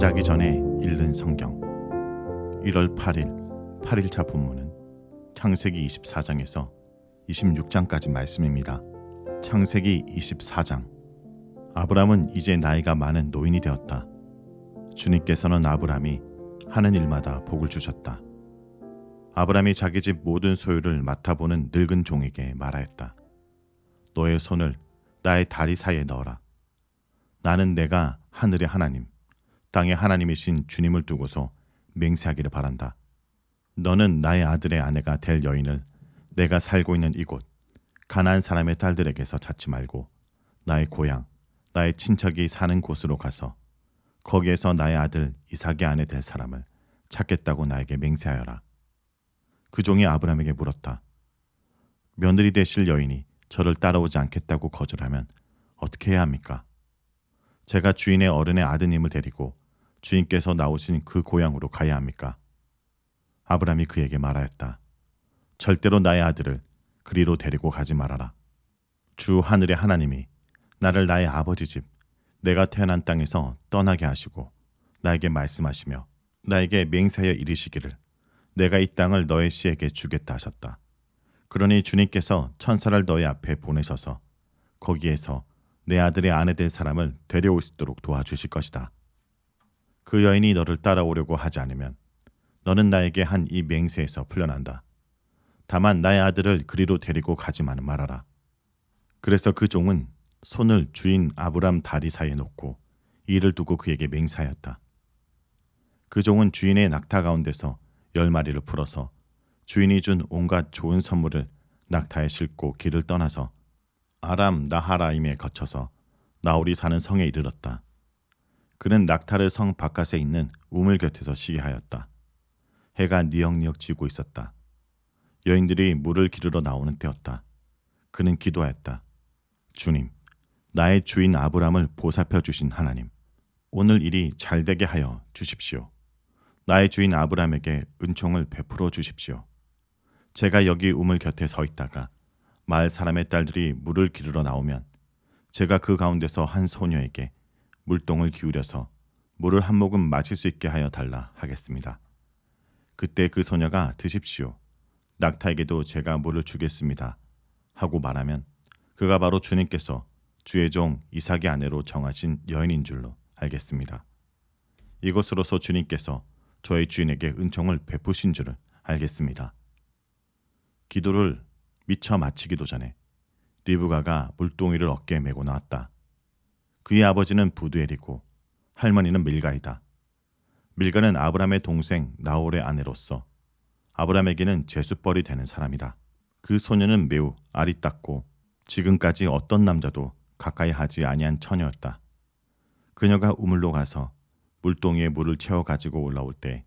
잠자기 전에 읽는 성경 1월 8일 8일차 본문은 창세기 24장에서 26장까지 말씀입니다. 창세기 24장. 아브람은 이제 나이가 많은 노인이 되었다. 주님께서는 아브람이 하는 일마다 복을 주셨다. 아브람이 자기 집 모든 소유를 맡아보는 늙은 종에게 말하였다. 너의 손을 나의 다리 사이에 넣어라. 나는 내가 하늘의 하나님, 땅의 하나님이신 주님을 두고서 맹세하기를 바란다. 너는 나의 아들의 아내가 될 여인을 내가 살고 있는 이곳 가나안 사람의 딸들에게서 찾지 말고 나의 고향, 나의 친척이 사는 곳으로 가서 거기에서 나의 아들 이삭의 아내 될 사람을 찾겠다고 나에게 맹세하여라. 그 종이 아브람에게 물었다. 며느리 되실 여인이 저를 따라오지 않겠다고 거절하면 어떻게 해야 합니까? 제가 주인의 어른의 아드님을 데리고 주인께서 나오신 그 고향으로 가야 합니까? 아브람이 그에게 말하였다. 절대로 나의 아들을 그리로 데리고 가지 말아라. 주 하늘의 하나님이 나를 나의 아버지 집, 내가 태어난 땅에서 떠나게 하시고 나에게 말씀하시며 나에게 맹세하여 이르시기를 내가 이 땅을 너의 씨에게 주겠다 하셨다. 그러니 주님께서 천사를 너의 앞에 보내셔서 거기에서 내 아들의 아내 될 사람을 데려올 수 있도록 도와주실 것이다. 그 여인이 너를 따라오려고 하지 않으면 너는 나에게 한 이 맹세에서 풀려난다. 다만 나의 아들을 그리로 데리고 가지만은 말아라. 그래서 그 종은 손을 주인 아브람 다리 사이에 놓고 이를 두고 그에게 맹세하였다. 그 종은 주인의 낙타 가운데서 10마리를 풀어서 주인이 준 온갖 좋은 선물을 낙타에 싣고 길을 떠나서 아람 나하라임에 거쳐서 나홀이 사는 성에 이르렀다. 그는 낙타를 성 바깥에 있는 우물 곁에서 쉬게 하였다. 해가 니역니역 지고 있었다. 여인들이 물을 기르러 나오는 때였다. 그는 기도하였다. 주님, 나의 주인 아브람을 보살펴 주신 하나님, 오늘 일이 잘되게 하여 주십시오. 나의 주인 아브람에게 은총을 베풀어 주십시오. 제가 여기 우물 곁에 서 있다가 마을 사람의 딸들이 물을 기르러 나오면 제가 그 가운데서 한 소녀에게 물동을 기울여서 물을 한 모금 마실 수 있게 하여 달라 하겠습니다. 그때 그 소녀가 드십시오. 낙타에게도 제가 물을 주겠습니다. 하고 말하면 그가 바로 주님께서 주의 종 이삭의 아내로 정하신 여인인 줄로 알겠습니다. 이것으로서 주님께서 저의 주인에게 은총을 베푸신 줄을 알겠습니다. 기도를 미처 마치기도 전에 리브가가 물동이를 어깨에 메고 나왔다. 그의 아버지는 부두엘이고 할머니는 밀가이다. 밀가는 아브람의 동생 나홀의 아내로서 아브람에게는 제수벌이 되는 사람이다. 그 소녀는 매우 아리따고 지금까지 어떤 남자도 가까이 하지 아니한 처녀였다. 그녀가 우물로 가서 물동이에 물을 채워 가지고 올라올 때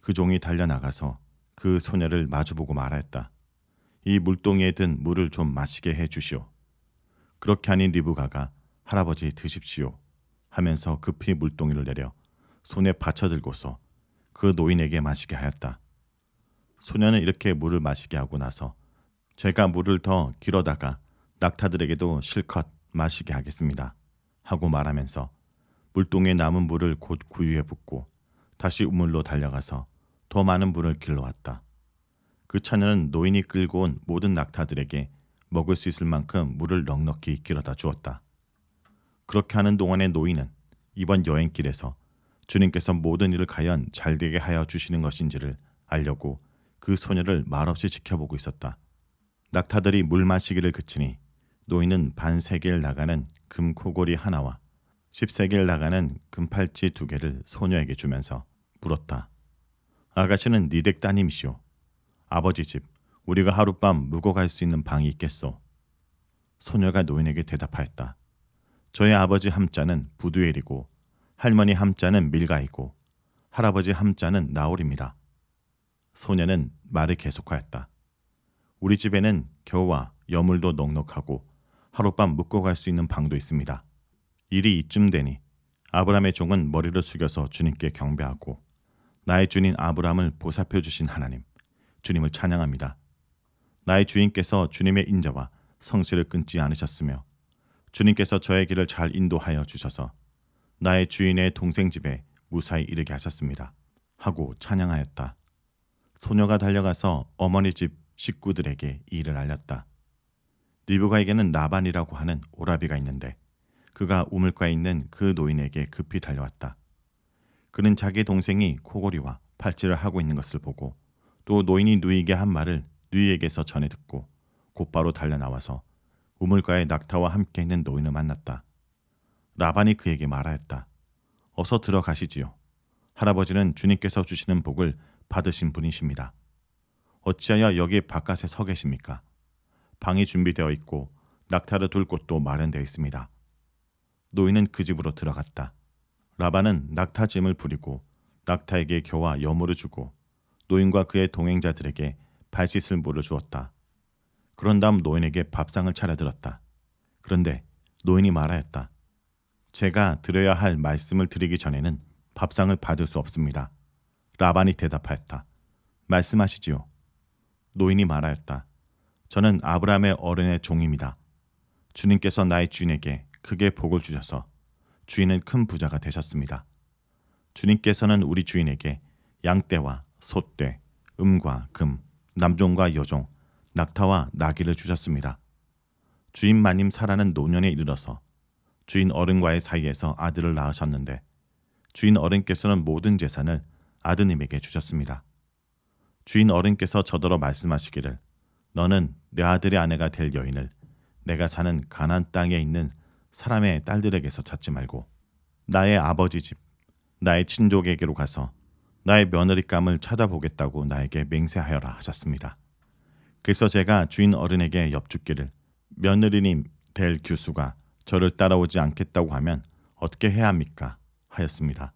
그 종이 달려나가서 그 소녀를 마주보고 말하였다. 이 물동이에 든 물을 좀 마시게 해 주시오. 그렇게 하니 리브가가 할아버지 드십시오 하면서 급히 물동이를 내려 손에 받쳐들고서 그 노인에게 마시게 하였다. 소녀는 이렇게 물을 마시게 하고 나서 제가 물을 더 길어다가 낙타들에게도 실컷 마시게 하겠습니다 하고 말하면서 물동이에 남은 물을 곧 구유에 붓고 다시 우물로 달려가서 더 많은 물을 길러왔다. 그 처녀는 노인이 끌고 온 모든 낙타들에게 먹을 수 있을 만큼 물을 넉넉히 길어다 주었다. 그렇게 하는 동안에 노인은 이번 여행길에서 주님께서 모든 일을 과연 잘되게 하여 주시는 것인지를 알려고 그 소녀를 말없이 지켜보고 있었다. 낙타들이 물 마시기를 그치니 노인은 반세겔 나가는 금 코골이 하나와 10세겔 나가는 금팔찌 2개를 소녀에게 주면서 물었다. 아가씨는 네 댁 따님이시오. 아버지 집, 우리가 하룻밤 묵어 갈 수 있는 방이 있겠소. 소녀가 노인에게 대답하였다. 저의 아버지 함자는 부두엘이고 할머니 함자는 밀가이고 할아버지 함자는 나홀입니다. 소녀는 말을 계속하였다. 우리 집에는 겨우와 여물도 넉넉하고 하룻밤 묵고 갈 수 있는 방도 있습니다. 일이 이쯤 되니 아브람의 종은 머리를 숙여서 주님께 경배하고 나의 주인 아브람을 보살펴 주신 하나님, 주님을 찬양합니다. 나의 주인께서 주님의 인자와 성실을 끊지 않으셨으며 주님께서 저의 길을 잘 인도하여 주셔서 나의 주인의 동생 집에 무사히 이르게 하셨습니다. 하고 찬양하였다. 소녀가 달려가서 어머니 집 식구들에게 이 일을 알렸다. 리브가에게는 라반이라고 하는 오라비가 있는데 그가 우물가에 있는 그 노인에게 급히 달려왔다. 그는 자기 동생이 코골이와 팔찌를 하고 있는 것을 보고 또 노인이 누이에게 한 말을 누이에게서 전해 듣고 곧바로 달려나와서 우물가에 낙타와 함께 있는 노인을 만났다. 라반이 그에게 말하였다. 어서 들어가시지요. 할아버지는 주님께서 주시는 복을 받으신 분이십니다. 어찌하여 여기 바깥에 서 계십니까? 방이 준비되어 있고 낙타를 둘 곳도 마련되어 있습니다. 노인은 그 집으로 들어갔다. 라반은 낙타짐을 부리고 낙타에게 겨와 여물을 주고 노인과 그의 동행자들에게 발 씻을 물을 주었다. 그런 다음 노인에게 밥상을 차려들었다. 그런데 노인이 말하였다. 제가 드려야 할 말씀을 드리기 전에는 밥상을 받을 수 없습니다. 라반이 대답하였다. 말씀하시지요. 노인이 말하였다. 저는 아브라함의 어른의 종입니다. 주님께서 나의 주인에게 크게 복을 주셔서 주인은 큰 부자가 되셨습니다. 주님께서는 우리 주인에게 양떼와 소떼, 음과 금, 남종과 여종, 낙타와 나귀를 주셨습니다. 주인 마님 사라는 노년에 이르러서 주인 어른과의 사이에서 아들을 낳으셨는데 주인 어른께서는 모든 재산을 아드님에게 주셨습니다. 주인 어른께서 저더러 말씀하시기를 너는 내 아들의 아내가 될 여인을 내가 사는 가나안 땅에 있는 사람의 딸들에게서 찾지 말고 나의 아버지 집, 나의 친족에게로 가서 나의 며느리감을 찾아보겠다고 나에게 맹세하여라 하셨습니다. 그래서 제가 주인 어른에게 엽죽기를 며느리님 될 교수가 저를 따라오지 않겠다고 하면 어떻게 해야 합니까? 하였습니다.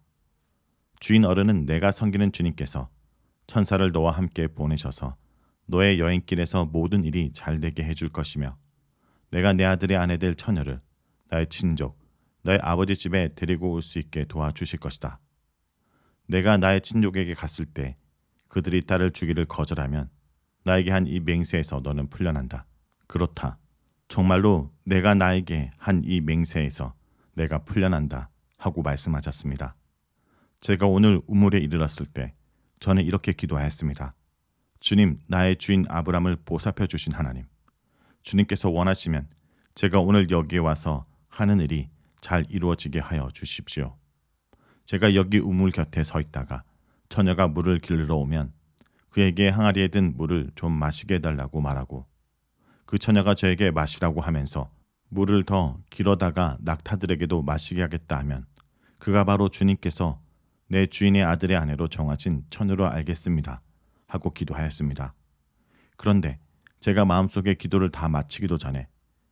주인 어른은 내가 섬기는 주님께서 천사를 너와 함께 보내셔서 너의 여행길에서 모든 일이 잘되게 해줄 것이며 내가 내 아들의 아내 될 처녀를 나의 친족, 나의 아버지 집에 데리고 올 수 있게 도와주실 것이다. 내가 나의 친족에게 갔을 때 그들이 딸을 주기를 거절하면 나에게 한 이 맹세에서 너는 풀려난다. 그렇다. 정말로 내가 나에게 한 이 맹세에서 내가 풀려난다 하고 말씀하셨습니다. 제가 오늘 우물에 이르렀을 때 저는 이렇게 기도하였습니다. 주님, 나의 주인 아브람을 보살펴 주신 하나님, 주님께서 원하시면 제가 오늘 여기에 와서 하는 일이 잘 이루어지게 하여 주십시오. 제가 여기 우물 곁에 서 있다가 처녀가 물을 길러 오면 그에게 항아리에 든 물을 좀 마시게 해달라고 말하고 그 처녀가 저에게 마시라고 하면서 물을 더 길어다가 낙타들에게도 마시게 하겠다 하면 그가 바로 주님께서 내 주인의 아들의 아내로 정하신 처녀로 알겠습니다 하고 기도하였습니다. 그런데 제가 마음속에 기도를 다 마치기도 전에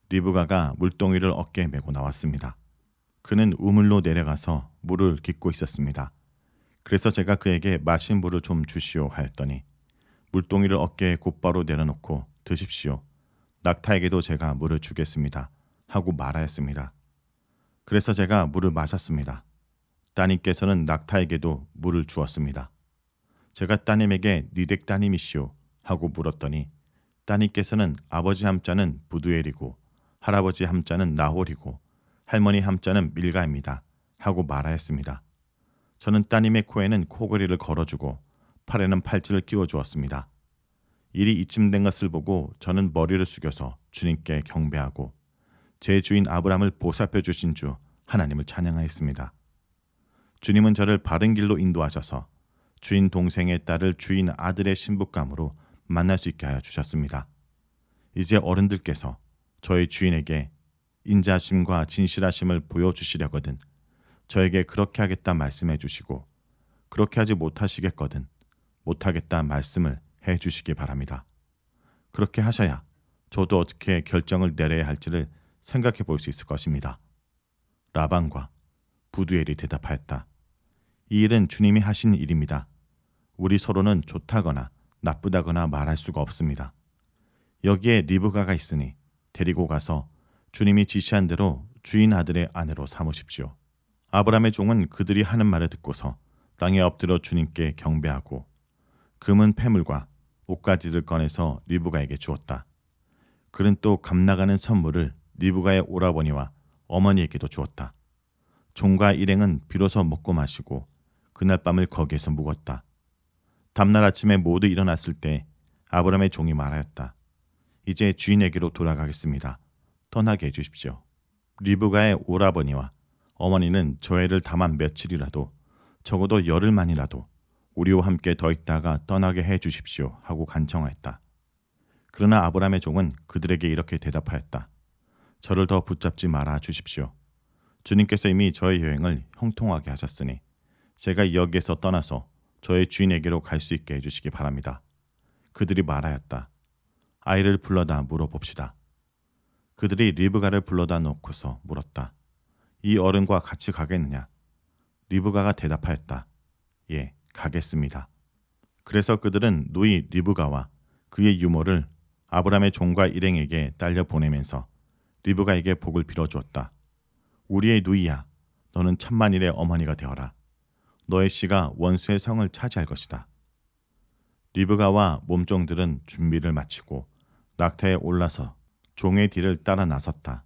리브가가 물동이를 어깨에 메고 나왔습니다. 그는 우물로 내려가서 물을 깃고 있었습니다. 그래서 제가 그에게 마신 물을 좀 주시오 하였더니 물동이를 어깨에 곧바로 내려놓고 드십시오. 낙타에게도 제가 물을 주겠습니다 하고 말하였습니다. 그래서 제가 물을 마셨습니다. 따님께서는 낙타에게도 물을 주었습니다. 제가 따님에게 니댁 따님이시오 하고 물었더니 따님께서는 아버지 함자는 부두엘이고 할아버지 함자는 나홀이고 할머니 함자는 밀가입니다 하고 말하였습니다. 저는 따님의 코에는 코걸이를 걸어주고 팔에는 팔찌를 끼워주었습니다. 일이 이쯤 된 것을 보고 저는 머리를 숙여서 주님께 경배하고 제 주인 아브람을 보살펴 주신 주 하나님을 찬양하였습니다. 주님은 저를 바른 길로 인도하셔서 주인 동생의 딸을 주인 아들의 신부감으로 만날 수 있게 하여 주셨습니다. 이제 어른들께서 저희 주인에게 인자심과 진실하심을 보여주시려거든 저에게 그렇게 하겠다 말씀해 주시고 그렇게 하지 못하시겠거든 못하겠다 말씀을 해 주시기 바랍니다. 그렇게 하셔야 저도 어떻게 결정을 내려야 할지를 생각해 볼 수 있을 것입니다. 라반과 부두엘이 대답하였다. 이 일은 주님이 하신 일입니다. 우리 서로는 좋다거나 나쁘다거나 말할 수가 없습니다. 여기에 리브가가 있으니 데리고 가서 주님이 지시한 대로 주인 아들의 아내로 삼으십시오. 아브람의 종은 그들이 하는 말을 듣고서 땅에 엎드려 주님께 경배하고 금은 패물과 옷가지를 꺼내서 리브가에게 주었다. 그는 또 값나가는 선물을 리브가의 오라버니와 어머니에게도 주었다. 종과 일행은 비로소 먹고 마시고 그날 밤을 거기에서 묵었다. 다음날 아침에 모두 일어났을 때 아브라함의 종이 말하였다. 이제 주인에게로 돌아가겠습니다. 떠나게 해주십시오. 리브가의 오라버니와 어머니는 저희를 다만 며칠이라도 적어도 열흘만이라도 우리와 함께 더 있다가 떠나게 해주십시오 하고 간청하였다. 그러나 아브라함의 종은 그들에게 이렇게 대답하였다. 저를 더 붙잡지 말아 주십시오. 주님께서 이미 저의 여행을 형통하게 하셨으니 제가 여기에서 떠나서 저의 주인에게로 갈 수 있게 해주시기 바랍니다. 그들이 말하였다. 아이를 불러다 물어봅시다. 그들이 리브가를 불러다 놓고서 물었다. 이 어른과 같이 가겠느냐? 리브가가 대답하였다. 예, 가겠습니다. 그래서 그들은 누이 리브가와 그의 유모를 아브라함의 종과 일행에게 딸려 보내면서 리브가에게 복을 빌어주었다. 우리의 누이야, 너는 천만일의 어머니가 되어라. 너의 씨가 원수의 성을 차지할 것이다. 리브가와 몸종들은 준비를 마치고 낙타에 올라서 종의 뒤를 따라 나섰다.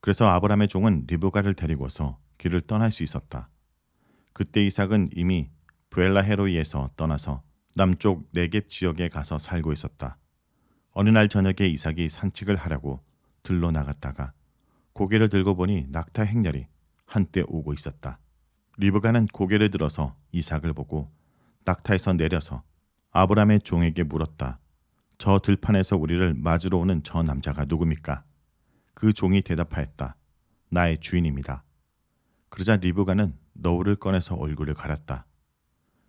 그래서 아브라함의 종은 리브가를 데리고서 길을 떠날 수 있었다. 그때 이삭은 이미 브엘라헤로이에서 떠나서 남쪽 네겝 지역에 가서 살고 있었다. 어느 날 저녁에 이삭이 산책을 하려고 들로 나갔다가 고개를 들고 보니 낙타 행렬이 한때 오고 있었다. 리브가는 고개를 들어서 이삭을 보고 낙타에서 내려서 아브라함의 종에게 물었다. 저 들판에서 우리를 맞으러 오는 저 남자가 누굽니까? 그 종이 대답하였다. 나의 주인입니다. 그러자 리브가는 너울을 꺼내서 얼굴을 가렸다.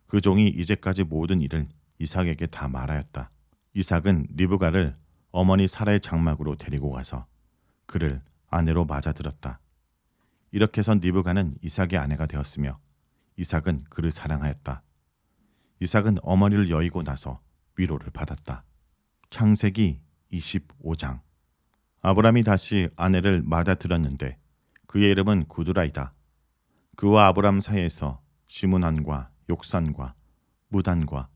그 종이 이제까지 모든 일을 이삭에게 다 말하였다. 이삭은 리브가를 어머니 사라의 장막으로 데리고 가서 그를 아내로 맞아들었다. 이렇게 해서 리브가는 이삭의 아내가 되었으며 이삭은 그를 사랑하였다. 이삭은 어머니를 여의고 나서 위로를 받았다. 창세기 25장. 아브라함이 다시 아내를 맞아들었는데 그의 이름은 구두라이다. 그와 아브라함 사이에서 시므난과 욕산과 무단과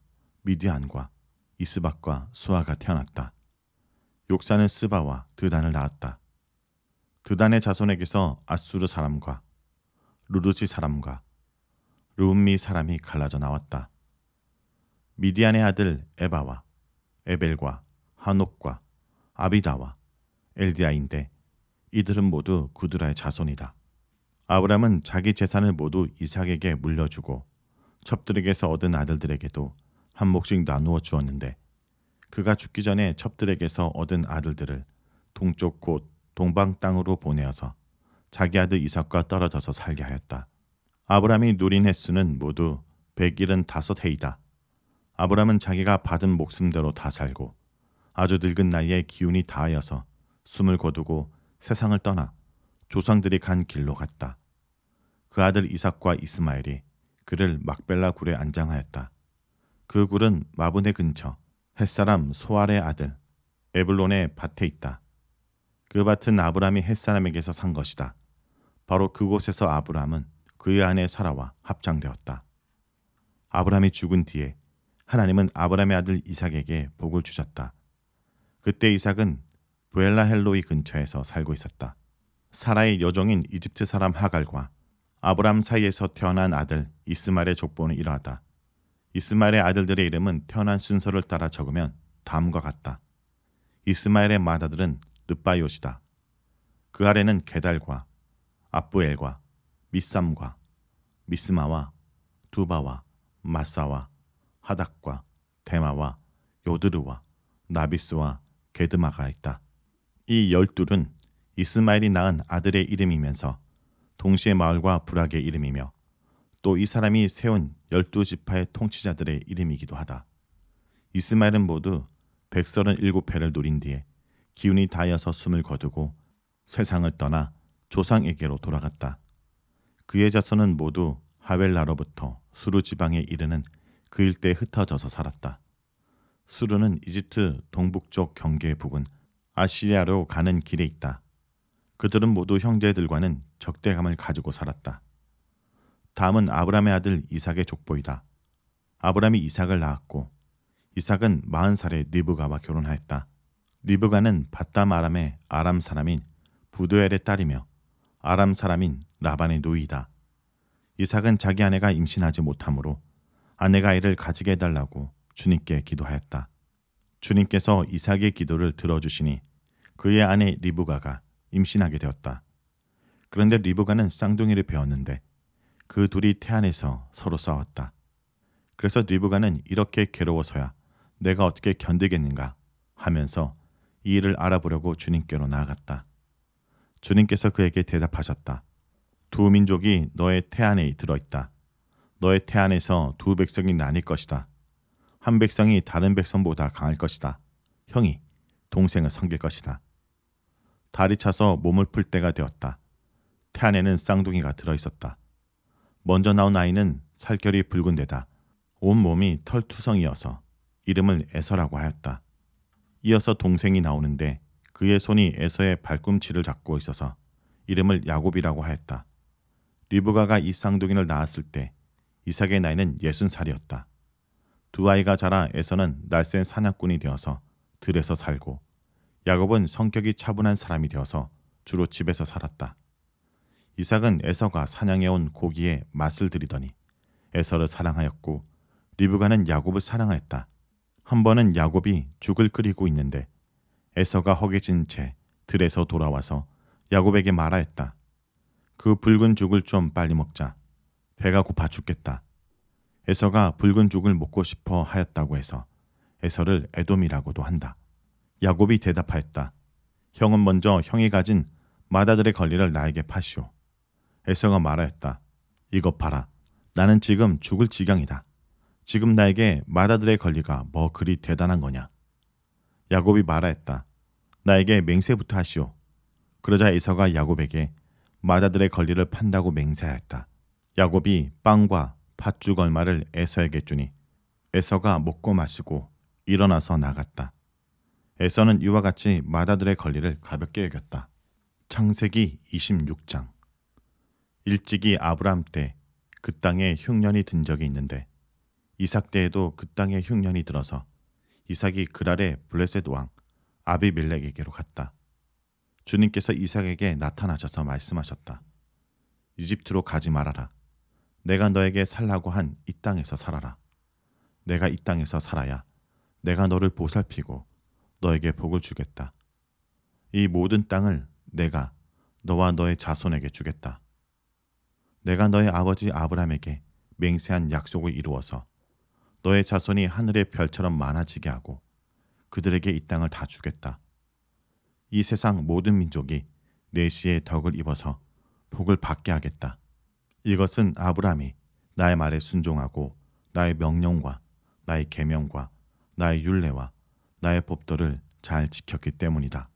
미디안과 이스박과 수아가 태어났다. 욕산은 스바와 드단을 낳았다. 드단의 자손에게서 아수르 사람과 루르시 사람과 르움미 사람이 갈라져 나왔다. 미디안의 아들 에바와 에벨과 하녹과 아비다와 엘디아인데 이들은 모두 구드라의 자손이다. 아브람은 자기 재산을 모두 이삭에게 물려주고 첩들에게서 얻은 아들들에게도 한 몫씩 나누어 주었는데 그가 죽기 전에 첩들에게서 얻은 아들들을 동쪽 곧 동방 땅으로 보내어서 자기 아들 이삭과 떨어져서 살게 하였다. 아브람이 누린 횟수는 모두 175해이다. 아브람은 자기가 받은 목숨대로 다 살고 아주 늙은 나이에 기운이 다하여서 숨을 거두고 세상을 떠나 조상들이 간 길로 갔다. 그 아들 이삭과 이스마엘이 그를 막벨라 굴에 안장하였다. 그 굴은 마분의 근처 햇사람 소알의 아들 에블론의 밭에 있다. 그 밭은 아브람이 햇사람에게서 산 것이다. 바로 그곳에서 아브람은 그의 아내 사라와 합장되었다. 아브람이 죽은 뒤에 하나님은 아브람의 아들 이삭에게 복을 주셨다. 그때 이삭은 브엘라헬로이 근처에서 살고 있었다. 사라의 여종인 이집트 사람 하갈과 아브람 사이에서 태어난 아들 이스마엘의 족보는 이러하다. 이스마엘의 아들들의 이름은 태어난 순서를 따라 적으면 다음과 같다. 이스마엘의 맏아들은 르바요시다. 그 아래는 게달과 압부엘과 미삼과 미스마와 두바와 마사와 하닥과 데마와 요드르와 나비스와 게드마가 있다. 이 12은 이스마엘이 낳은 아들의 이름이면서 동시에 마을과 부락의 이름이며 또 이 사람이 세운 12지파의 통치자들의 이름이기도 하다. 이스마엘은 모두 137해를 누린 뒤에 기운이 다하여서 숨을 거두고 세상을 떠나 조상에게로 돌아갔다. 그의 자손은 모두 하벨라로부터 수르 지방에 이르는 그 일대에 흩어져서 살았다. 수르는 이집트 동북쪽 경계에 북은 아시리아로 가는 길에 있다. 그들은 모두 형제들과는 적대감을 가지고 살았다. 다음은 아브람의 아들 이삭의 족보이다. 아브람이 이삭을 낳았고 이삭은 40살에 리브가와 결혼하였다. 리브가는 바담 아람의 아람 사람인 부두엘의 딸이며 아람 사람인 라반의 누이다. 이삭은 자기 아내가 임신하지 못하므로 아내가 아이를 가지게 해달라고 주님께 기도하였다. 주님께서 이삭의 기도를 들어주시니 그의 아내 리브가가 임신하게 되었다. 그런데 리브가는 쌍둥이를 배웠는데 그 둘이 태안에서 서로 싸웠다. 그래서 리브가는 이렇게 괴로워서야 내가 어떻게 견디겠는가 하면서 이 일을 알아보려고 주님께로 나아갔다. 주님께서 그에게 대답하셨다. 두 민족이 너의 태안에 들어있다. 너의 태안에서 두 백성이 나뉠 것이다. 한 백성이 다른 백성보다 강할 것이다. 형이 동생을 섬길 것이다. 달이 차서 몸을 풀 때가 되었다. 태안에는 쌍둥이가 들어있었다. 먼저 나온 아이는 살결이 붉은 데다 온 몸이 털투성이어서 이름을 에서라고 하였다. 이어서 동생이 나오는데 그의 손이 에서의 발꿈치를 잡고 있어서 이름을 야곱이라고 하였다. 리브가가 이 쌍둥이를 낳았을 때 이삭의 나이는 60살이었다. 두 아이가 자라 에서는 날쌘 사냥꾼이 되어서 들에서 살고 야곱은 성격이 차분한 사람이 되어서 주로 집에서 살았다. 이삭은 에서가 사냥해온 고기에 맛을 들이더니 에서를 사랑하였고 리브가는 야곱을 사랑하였다. 한 번은 야곱이 죽을 끓이고 있는데 에서가 허기진 채 들에서 돌아와서 야곱에게 말하였다. 그 붉은 죽을 좀 빨리 먹자. 배가 고파 죽겠다. 에서가 붉은 죽을 먹고 싶어 하였다고 해서 에서를 에돔이라고도 한다. 야곱이 대답하였다. 형은 먼저 형이 가진 맏아들의 권리를 나에게 파시오. 에서가 말하였다. 이것 봐라. 나는 지금 죽을 지경이다. 지금 나에게 맏아들의 권리가 뭐 그리 대단한 거냐. 야곱이 말하였다. 나에게 맹세부터 하시오. 그러자 에서가 야곱에게 맏아들의 권리를 판다고 맹세하였다. 야곱이 빵과 팥죽 얼마를 에서에게 주니 에서가 먹고 마시고 일어나서 나갔다. 에서는 이와 같이 맏아들의 권리를 가볍게 여겼다. 창세기 26장. 일찍이 아브람 때 그 땅에 흉년이 든 적이 있는데 이삭 때에도 그 땅에 흉년이 들어서 이삭이 그랄의 블레셋 왕 아비멜렉에게로 갔다. 주님께서 이삭에게 나타나셔서 말씀하셨다. 이집트로 가지 말아라. 내가 너에게 살라고 한 이 땅에서 살아라. 내가 이 땅에서 살아야 내가 너를 보살피고 너에게 복을 주겠다. 이 모든 땅을 내가 너와 너의 자손에게 주겠다. 내가 너의 아버지 아브라함에게 맹세한 약속을 이루어서 너의 자손이 하늘의 별처럼 많아지게 하고 그들에게 이 땅을 다 주겠다. 이 세상 모든 민족이 내 시의 덕을 입어서 복을 받게 하겠다. 이것은 아브라함이 나의 말에 순종하고 나의 명령과 나의 계명과 나의 율례와 나의 법도를 잘 지켰기 때문이다.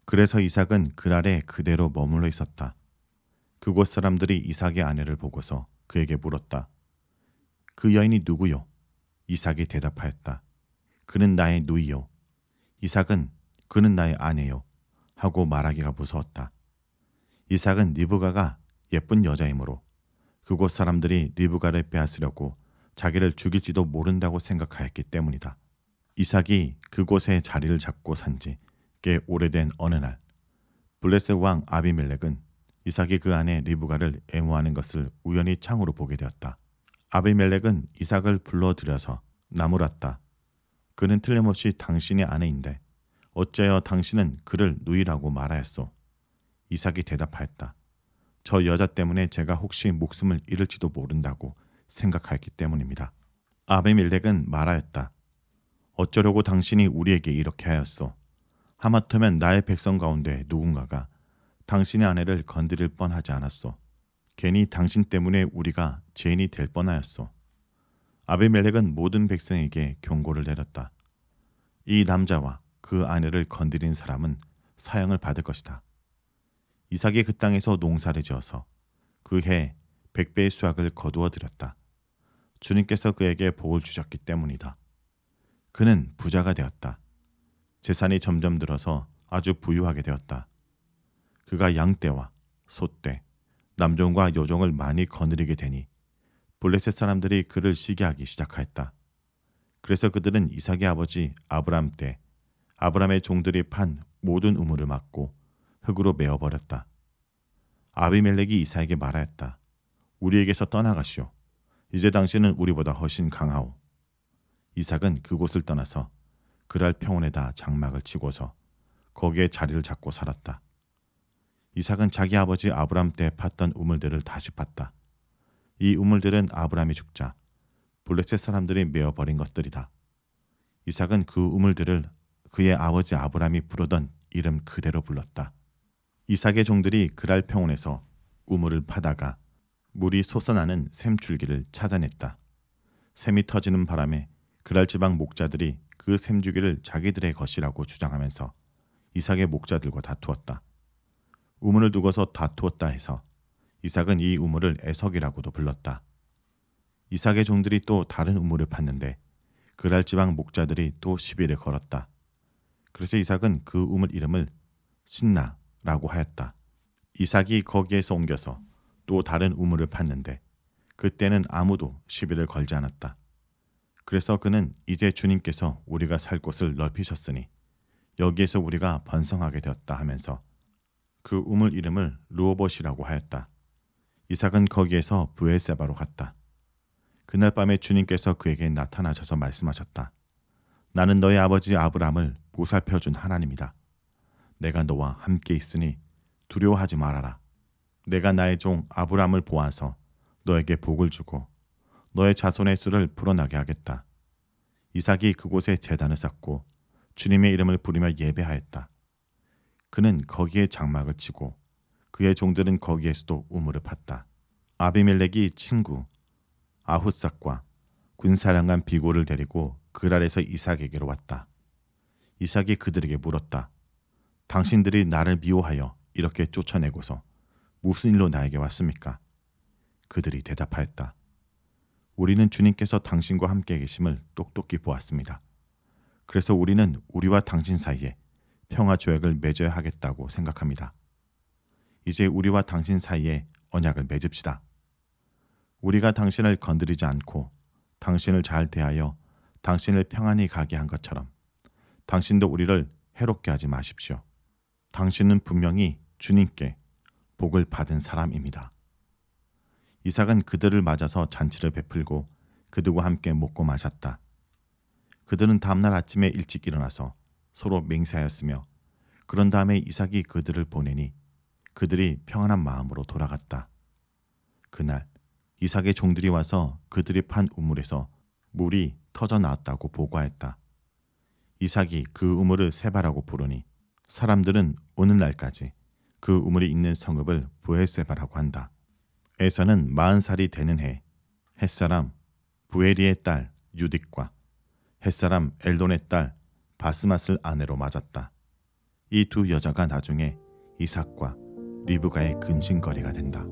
그래서 이삭은 그랄에 그대로 머물러 있었다. 그곳 사람들이 이삭의 아내를 보고서 그에게 물었다. 그 여인이 누구요? 이삭이 대답하였다. 그는 나의 누이요. 이삭은 그는 나의 아내요. 하고 말하기가 무서웠다. 이삭은 리브가가 예쁜 여자이므로 그곳 사람들이 리브가를 빼앗으려고 자기를 죽일지도 모른다고 생각하였기 때문이다. 이삭이 그곳에 자리를 잡고 산 지 꽤 오래된 어느 날 블레셋 왕 아비멜렉은 이삭이 그 아내 리브가를 애무하는 것을 우연히 창으로 보게 되었다. 아비멜렉은 이삭을 불러들여서 나무랐다. 그는 틀림없이 당신의 아내인데 어째여 당신은 그를 누이라고 말하였소? 이삭이 대답하였다. 저 여자 때문에 제가 혹시 목숨을 잃을지도 모른다고 생각하였기 때문입니다. 아비멜렉은 말하였다. 어쩌려고 당신이 우리에게 이렇게 하였소? 하마터면 나의 백성 가운데 누군가가 당신의 아내를 건드릴 뻔하지 않았소. 괜히 당신 때문에 우리가 죄인이 될 뻔하였소. 아비멜렉은 모든 백성에게 경고를 내렸다. 이 남자와 그 아내를 건드린 사람은 사형을 받을 것이다. 이삭이 그 땅에서 농사를 지어서 그 해 100배의 수확을 거두어 들였다. 주님께서 그에게 복을 주셨기 때문이다. 그는 부자가 되었다. 재산이 점점 늘어서 아주 부유하게 되었다. 그가 양떼와 소떼, 남종과 여종을 많이 거느리게 되니 블레셋 사람들이 그를 시기하기 시작하였다. 그래서 그들은 이삭의 아버지 아브람 때 아브람의 종들이 판 모든 우물을 막고 흙으로 메어버렸다. 아비멜렉이 이삭에게 말하였다. 우리에게서 떠나가시오. 이제 당신은 우리보다 훨씬 강하오. 이삭은 그곳을 떠나서 그랄 평원에다 장막을 치고서 거기에 자리를 잡고 살았다. 이삭은 자기 아버지 아브람 때 팠던 우물들을 다시 팠다. 이 우물들은 아브람이 죽자 블레셋 사람들이 메어버린 것들이다. 이삭은 그 우물들을 그의 아버지 아브람이 부르던 이름 그대로 불렀다. 이삭의 종들이 그랄 평원에서 우물을 파다가 물이 솟아나는 샘줄기를 찾아냈다. 샘이 터지는 바람에 그랄 지방 목자들이 그 샘줄기를 자기들의 것이라고 주장하면서 이삭의 목자들과 다투었다. 우물을 두고서 다투었다 해서 이삭은 이 우물을 에석이라고도 불렀다. 이삭의 종들이 또 다른 우물을 팠는데 그랄 지방 목자들이 또 시비를 걸었다. 그래서 이삭은 그 우물 이름을 신나라고 하였다. 이삭이 거기에서 옮겨서 또 다른 우물을 팠는데 그때는 아무도 시비를 걸지 않았다. 그래서 그는 이제 주님께서 우리가 살 곳을 넓히셨으니 여기에서 우리가 번성하게 되었다 하면서 그 우물 이름을 르호봇이라고 하였다. 이삭은 거기에서 브엘세바로 갔다. 그날 밤에 주님께서 그에게 나타나셔서 말씀하셨다. 나는 너의 아버지 아브람을 보살펴준 하나님이다. 내가 너와 함께 있으니 두려워하지 말아라. 내가 나의 종 아브람을 보아서 너에게 복을 주고 너의 자손의 수를 불어나게 하겠다. 이삭이 그곳에 제단을 쌓고 주님의 이름을 부르며 예배하였다. 그는 거기에 장막을 치고 그의 종들은 거기에서도 우물을 팠다. 아비멜렉이 친구 아훗삭과 군사령관 비골을 데리고 그랄에서 이삭에게로 왔다. 이삭이 그들에게 물었다. 당신들이 나를 미워하여 이렇게 쫓아내고서 무슨 일로 나에게 왔습니까? 그들이 대답하였다. 우리는 주님께서 당신과 함께 계심을 똑똑히 보았습니다. 그래서 우리는 우리와 당신 사이에 평화 조약을 맺어야 하겠다고 생각합니다. 이제 우리와 당신 사이에 언약을 맺읍시다. 우리가 당신을 건드리지 않고 당신을 잘 대하여 당신을 평안히 가게 한 것처럼 당신도 우리를 해롭게 하지 마십시오. 당신은 분명히 주님께 복을 받은 사람입니다. 이삭은 그들을 맞아서 잔치를 베풀고 그들과 함께 먹고 마셨다. 그들은 다음날 아침에 일찍 일어나서 서로 맹세하였으며 그런 다음에 이삭이 그들을 보내니 그들이 평안한 마음으로 돌아갔다. 그날 이삭의 종들이 와서 그들이 판 우물에서 물이 터져 나왔다고 보고하였다. 이삭이 그 우물을 세바라고 부르니 사람들은 오늘날까지 그 우물이 있는 성읍을 브엘세바라고 한다. 에서는 40살이 되는 해 햇사람 부에리의 딸 유딕과 햇사람 엘돈의 딸 바스맛을 아내로 맞았다. 이 두 여자가 나중에 이삭과 리브가의 근심거리가 된다.